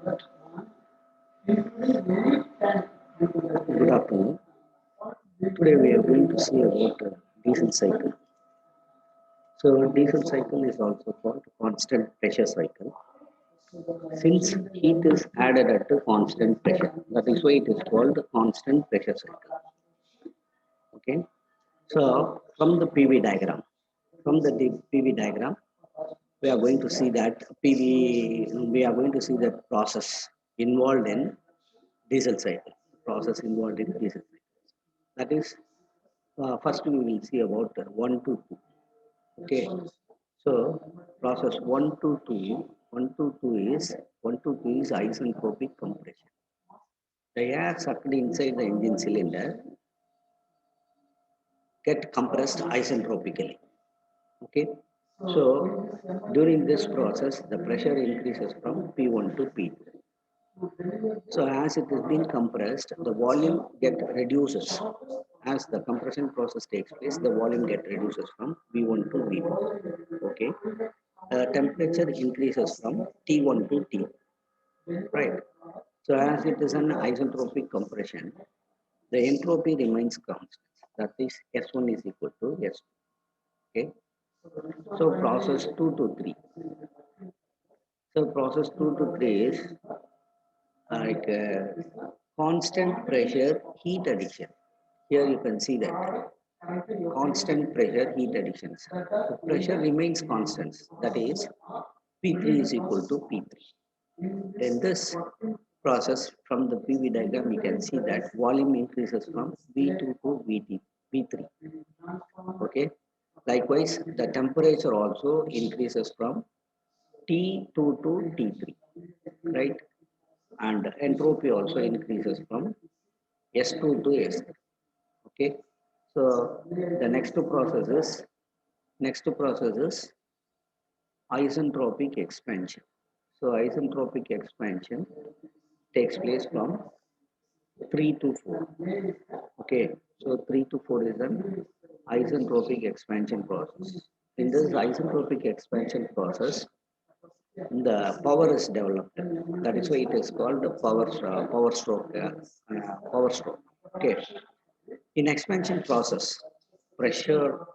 Good afternoon. Today we are going to see about diesel cycle. So diesel cycle is also called constant pressure cycle. Since heat is added at a constant pressure, that is why it is called constant pressure cycle. Okay. So from the PV diagram, PV diagram, we are going to see that we are going to see that process involved in diesel cycle. Process involved in diesel cycle. That is, first we will see about 1 to 2. Okay. So process 1 to 2 is isentropic compression. The air sucked inside the engine cylinder get compressed isentropically. Okay. So during this process, the pressure increases from P1 to P2. So as it is being compressed, the volume get reduces. As the compression process takes place, the volume get reduces from V1 to V2. Okay. Temperature increases from T1 to T. Right. So as it is an isentropic compression, the entropy remains constant. That is S1 is equal to S2. Okay. So process 2 to 3. So process 2 to 3 is like constant pressure heat addition. Here you can see that constant pressure heat addictions. The pressure remains constant. That is P3 is equal to P3. In this process, from the PV diagram, we can see that volume increases from V2 to V3. Okay. Likewise, the temperature also increases from T2 to T3. Right. And entropy also increases from S2 to S3. Okay. So the next process is isentropic expansion. So isentropic expansion takes place from 3 to 4. Okay, so 3 to 4 is an isentropic expansion process. In this isentropic expansion process, the power is developed. That is why it is called the power stroke. Power stroke. Okay. In expansion process, pressure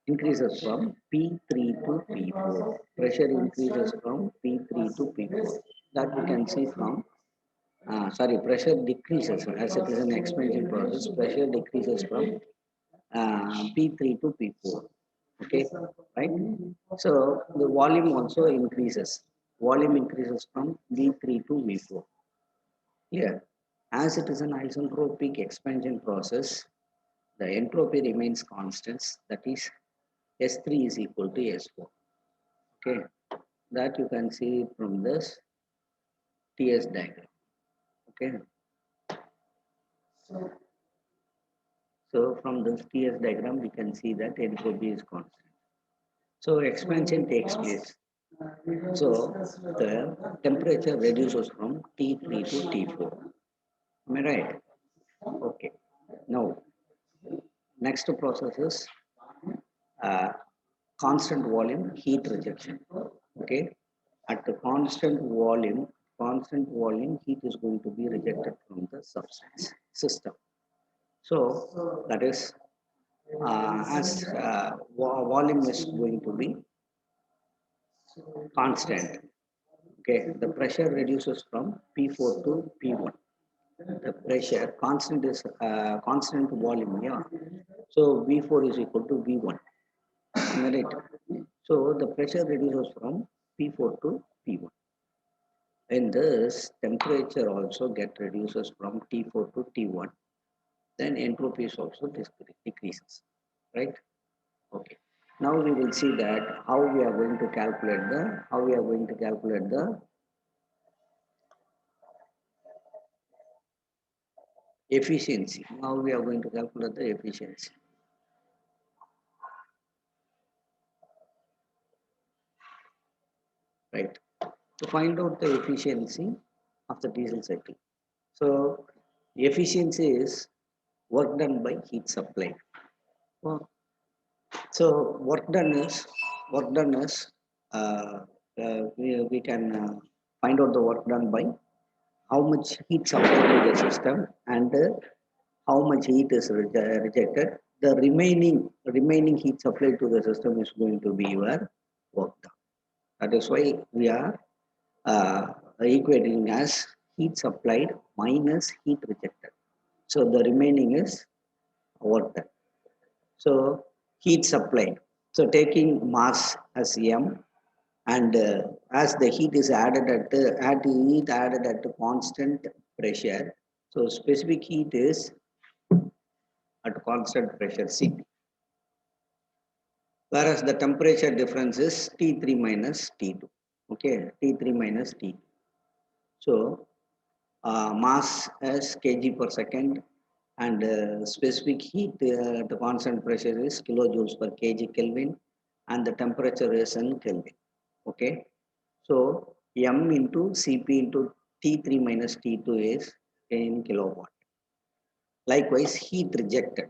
increases from P3 to P4. Pressure increases from P3 to P4. That we can see from pressure decreases as it is an expansion process. Pressure decreases from P3 to P4. Okay, right? So the volume also increases. Volume increases from V3 to V4. Here, as it is an isentropic expansion process, the entropy remains constant. That is, S3 is equal to S4. Okay, that you can see from this TS diagram. Okay. So from this TS diagram, we can see that entropy is constant. So expansion takes place. So the temperature reduces from T3 to T4. Am I right? Okay. Now, next process is uh, constant volume heat rejection. Okay. At the constant volume heat is going to be rejected from the substance system. So that is as volume is going to be constant. Okay, the pressure reduces from P4 to P1. The pressure constant is constant volume. Yeah. So V4 is equal to V1. Right. So the pressure reduces from P4 to P1. In this, temperature also get reduces from T4 to T1. Then entropy is also decreases. Right. Okay. Now we will see that how we are going to calculate the efficiency. Now we are going to calculate the efficiency. Right. To find out the efficiency of the diesel cycle. So efficiency is work done by heat supply. Well, so work done is we can find out the work done by how much heat supplied to the system and how much heat is rejected. The remaining heat supplied to the system is going to be your work done. That is why we are equating as heat supplied minus heat rejected. So the remaining is work done. So heat supplied. So taking mass as m, and as the heat is added at heat added at constant pressure. So specific heat is at constant pressure C. Whereas the temperature difference is T3 minus T2. Okay, T3 minus T2. So mass as kg per second, and specific heat the constant pressure is kilojoules per kg Kelvin, and the temperature is in Kelvin. Okay, so m into Cp into T3 minus T2 is in kilowatt. Likewise, heat rejected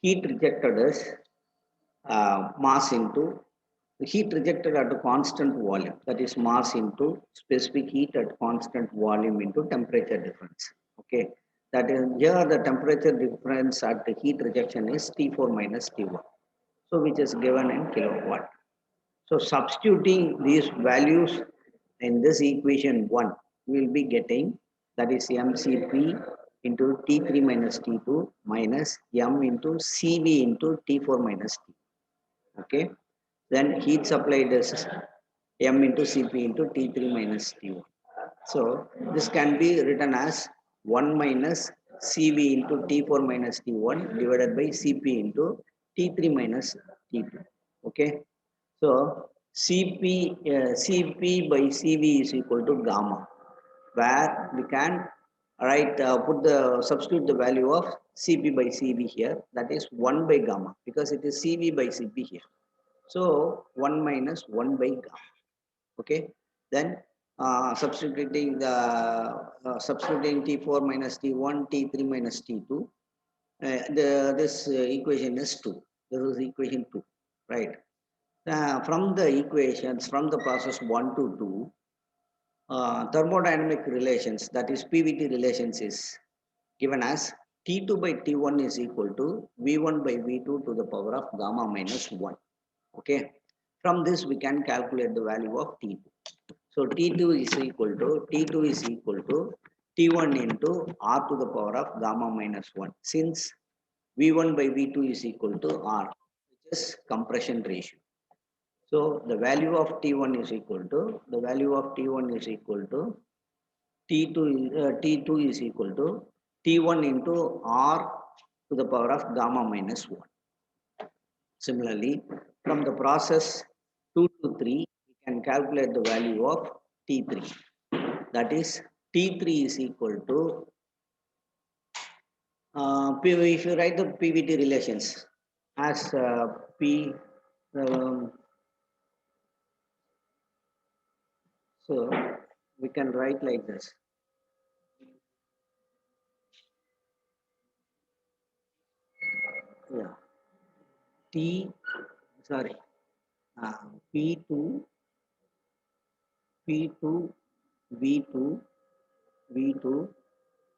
is mass into heat rejected at a constant volume, that is mass into specific heat at constant volume into temperature difference. Okay, that is here the temperature difference at the heat rejection is T4 minus T1, so which is given in kilowatt. So substituting these values in this equation 1, we will be getting, that is mCp into T3 minus T2 minus m into Cv into T4 minus T. Okay, then heat supplied is m into Cp into T3 minus T1. So this can be written as 1 minus Cv into T4 minus T1 divided by Cp into T3 minus T2. Okay, so Cp by Cv is equal to gamma, where we can write substitute the value of Cp by Cv here, that is 1 by gamma, because it is Cv by Cp here. So 1 minus 1 by gamma. Okay, then substituting T4 minus T1, T3 minus T2. This equation is 2. This is equation 2, right? From the equations, from the process 1 to 2, thermodynamic relations, that is PVT relations, is given as T2 by T1 is equal to V1 by V2 to the power of gamma minus 1. Okay, from this we can calculate the value of T2. So T2 is equal to T1 into R to the power of gamma minus 1, since V1 by V2 is equal to R, which is compression ratio. So the value of T1 is equal to T2 is equal to T1 into R to the power of gamma minus 1. Similarly, from the process 2 to 3, we can calculate the value of T3. That is, T3 is equal to, if you write the PVT relations as P, so we can write like this. Yeah, P2 V2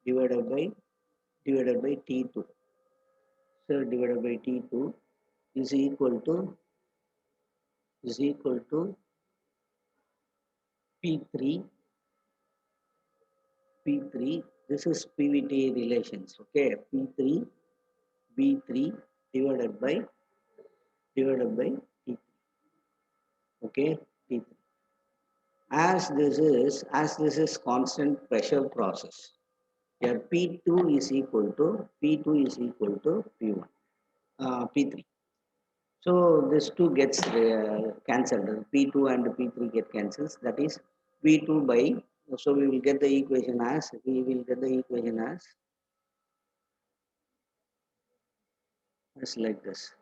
divided by T2. So divided by T2 is equal to P3. This is PVT relations. Okay, P3 V3 divided by T3. Okay, T3. As this is constant pressure process, here P2 is equal to P1, P3. So this 2 gets cancelled. P2 and P3 get cancelled. That is V2 by. So we will get the equation as like this.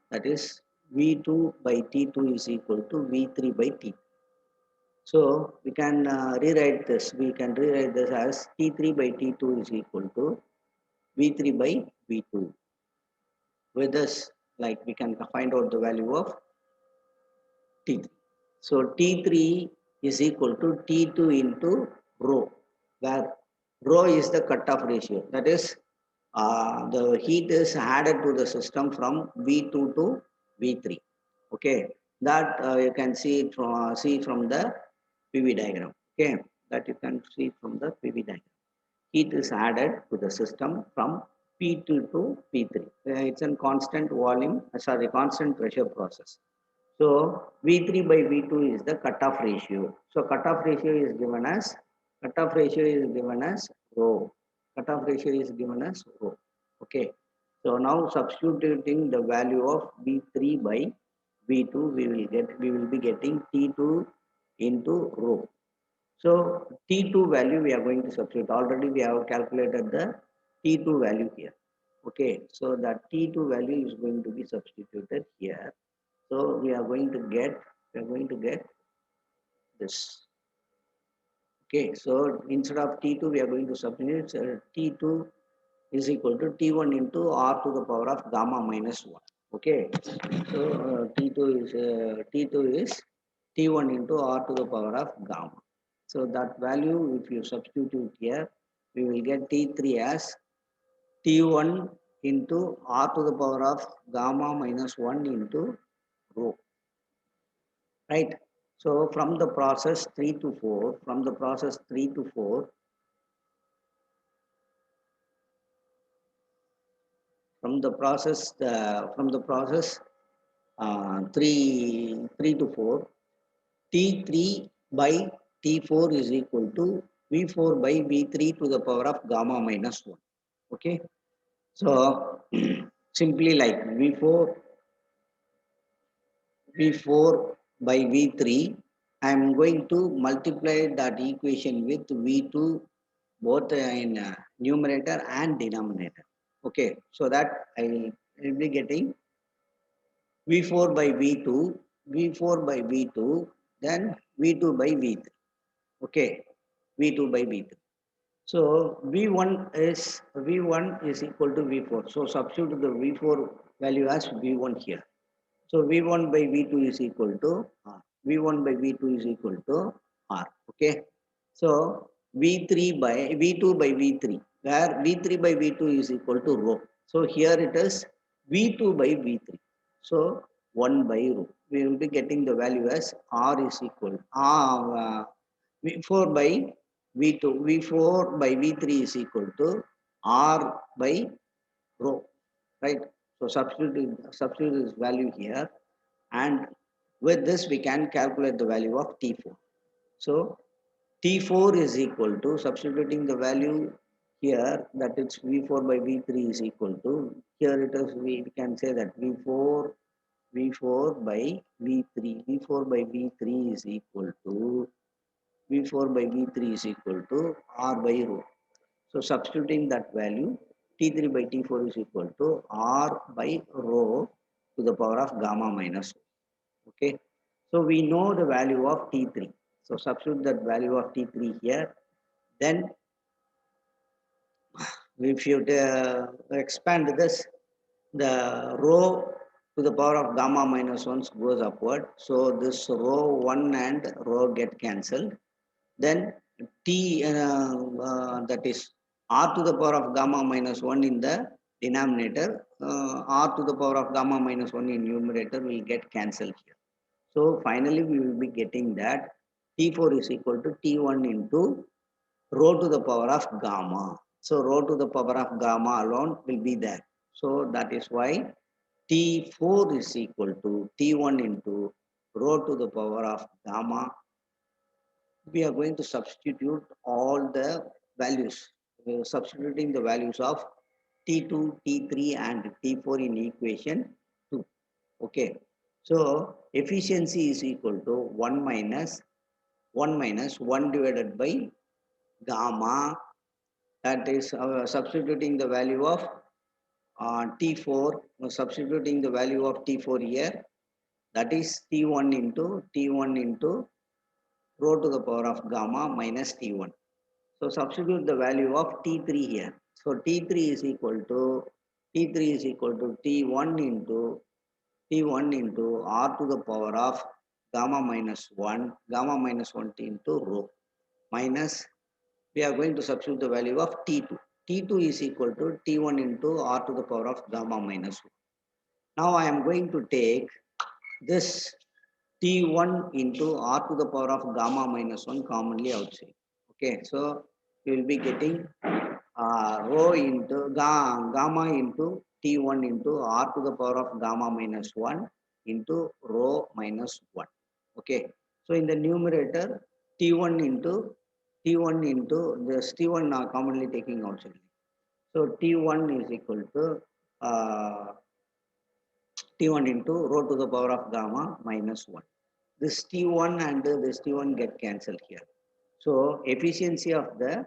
That is V2 by T2 is equal to V3 by T. So we can rewrite this. We can rewrite this as T3 by T2 is equal to V3 by V2. With this, like, we can find out the value of T3. So T3 is equal to T2 into rho, where rho is the cutoff ratio. That is, the heat is added to the system from V2 to V3. Okay, that you can see from the PV diagram. Okay, that you can see from the PV diagram. Heat is added to the system from P2 to P3. It's a constant volume, constant pressure process. So V3 by V2 is the cutoff ratio. So cutoff ratio is given as rho. Cutoff ratio is given as rho. Okay. So now substituting the value of V3 by V2, we will be getting T2 into rho. So T2 value we are going to substitute. Already we have calculated the T2 value here. Okay. So that T2 value is going to be substituted here. So we are going to get this. Okay, so instead of T2, we are going to substitute T2 is equal to T1 into R to the power of gamma minus 1. Okay, so T2 is T1 into R to the power of gamma. So that value, if you substitute here, we will get T3 as T1 into R to the power of gamma minus 1 into rho. Right. So from the process 3 to 4, from the process 3 to 4, from the process 3 to 4, T3 by T4 is equal to V4 by V3 to the power of gamma minus 1. Okay. So simply like V4 by V3, I am going to multiply that equation with V2 both in numerator and denominator. Okay, so that I will be getting V4 by V2, V4 by V2, then V2 by V3. Okay, V2 by V3. So V1 is equal to V4. So substitute the V4 value as V1 here. So V1 by V2 is equal to R. V1 by V2 is equal to R. Okay. So V2 by V3, where V3 by V2 is equal to rho. So here it is V2 by V3. So 1 by rho. We will be getting the value as R is equal V4 by V2. V4 by V3 is equal to R by rho. Right. So substitute this value here, and with this we can calculate the value of T4. So T4 is equal to, substituting the value here, that it's V4 by V3 is equal to, here it is, we can say that V4 by V3, V4 by V3 is equal to, V4 by V3 is equal to R by rho. So substituting that value, T3 by T4 is equal to R by rho to the power of gamma minus 1. Okay. So we know the value of T3. So substitute that value of T3 here. Then if you expand this, the rho to the power of gamma minus 1 goes upward. So this rho 1 and rho get cancelled. Then T, that is R to the power of gamma minus 1 in the denominator, R to the power of gamma minus 1 in numerator will get cancelled here. So finally we will be getting that T4 is equal to T1 into rho to the power of gamma. So rho to the power of gamma alone will be there. So that is why T4 is equal to T1 into rho to the power of gamma. We are going to substitute all the values. We are substituting the values of T2, T3 and T4 in equation 2. Okay. So efficiency is equal to 1 minus 1 divided by gamma, that is substituting the value of T4, substituting the value of T4 here, that is T1 into rho to the power of gamma minus T1. So substitute the value of T3 here. So T3 is equal to T1 into R to the power of gamma minus 1, gamma minus 1 into rho minus, we are going to substitute the value of T2. T2 is equal to T1 into R to the power of gamma minus 1. Now I am going to take this T1 into R to the power of gamma minus 1 commonly outside. Okay, so you will be getting rho into gamma into T1 into R to the power of gamma minus 1 into rho minus 1. Okay, so in the numerator, T1 into this T1 are commonly taking outside. So T1 is equal to uh, T1 into rho to the power of gamma minus 1. This T1 and this T1 get cancelled here. So efficiency of the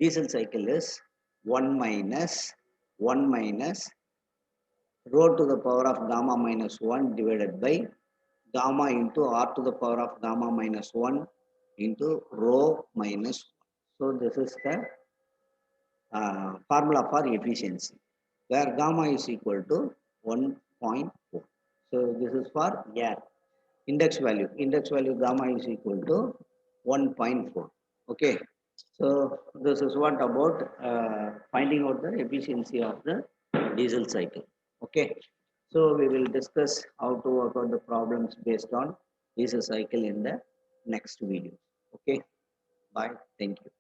diesel cycle is 1 minus rho to the power of gamma minus 1 divided by gamma into r to the power of gamma minus 1 into rho minus 1. So this is the formula for efficiency, where gamma is equal to 1.4. So this is for air. Index value gamma is equal to 1.4. Okay, so this is what about finding out the efficiency of the diesel cycle. Okay, so we will discuss how to work out the problems based on diesel cycle in the next video. Okay, bye, thank you.